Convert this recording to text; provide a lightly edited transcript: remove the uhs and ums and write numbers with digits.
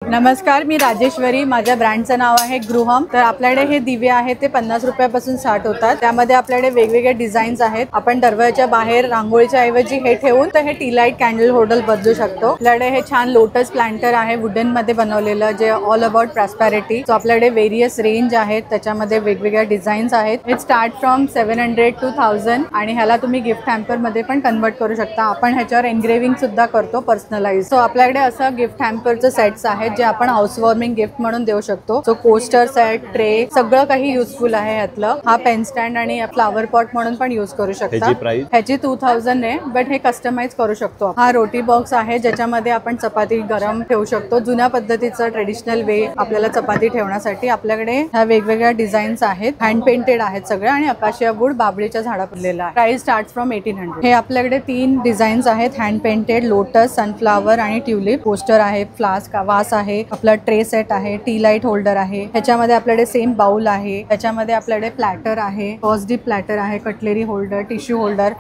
नमस्कार, मी राजेश्वरी. माझ्या ब्रँडचं नाव आहे गृहम. तर आपल्याकडे हे दिवे आहेत ते 50 रुपयापासून स्टार्ट होतात. त्यामध्ये आपल्याकडे वेगवेगळे डिझाईन्स आहेत. आपण दरवाजाच्या बाहेर रांगोळीच्या ऐवजी हे ठेवून तर हे टी लाईट कॅन्डल होल्डर बदलू शकतो. आपल्याकडे हे छान लोटस प्लांटर आहे वुडन मध्ये बनवलेलं, जे ऑल अबाउट प्रॉस्पेरिटी. सो आपल्याकडे वेरियस रेंज आहेत, त्याच्यामध्ये वेगवेगळ्या डिझाईन्स आहेत. हे स्टार्ट फ्रॉम 700 to 1000 आणि ह्याला तुम्ही गिफ्ट हॅम्पर मध्ये पण कन्वर्ट करू शकता. आपण ह्याच्यावर एनग्रेविंग सुद्धा करतो पर्सनलाइज. सो आपल्याकडे असं गिफ्ट हॅम्परचे सेट्स आहेत जे आपण हाऊस वॉर्मिंग गिफ्ट म्हणून देऊ शकतो. सो कोस्टर सेट, ट्रे, सगळं काही युजफुल आहे यातलं. हा पेन स्टँड आणि फ्लावर पॉट म्हणून पण यूज करू शकता. ह्याची 2000 आहे, बट हे कस्टमाइज करू शकतो. हा रोटी बॉक्स आहे ज्याच्यामध्ये आपण चपाती गरम ठेवू शकतो. जुन्या पद्धतीचं ट्रेडिशनल वे आपल्याला चपाती ठेवण्यासाठी. आपल्याकडे ह्या वेगवेगळ्या डिझाईन्स आहेत, हँड पेंटेड आहेत सगळे, आणि आकाशिया वूड बाबळीच्या झाडा पडलेला आहे. Price start from 1800. हे आपल्याकडे 3 डिझाईन्स आहेत, हँड पेंटेड, लोटस, सनफ्लावर आणि ट्युलिप. पोस्टर आहे, फ्लास्क, वास आहे, आपला ट्रे सेट आहे, टी लाईट होल्डर आहे. ह्याच्यामध्ये आपल्याकडे सेम बाउल आहे. त्याच्यामध्ये आपल्याकडे प्लॅटर आहे, पॉज डिप प्लॅटर आहे, कटलेरी होल्डर, टिश्यू होल्डर.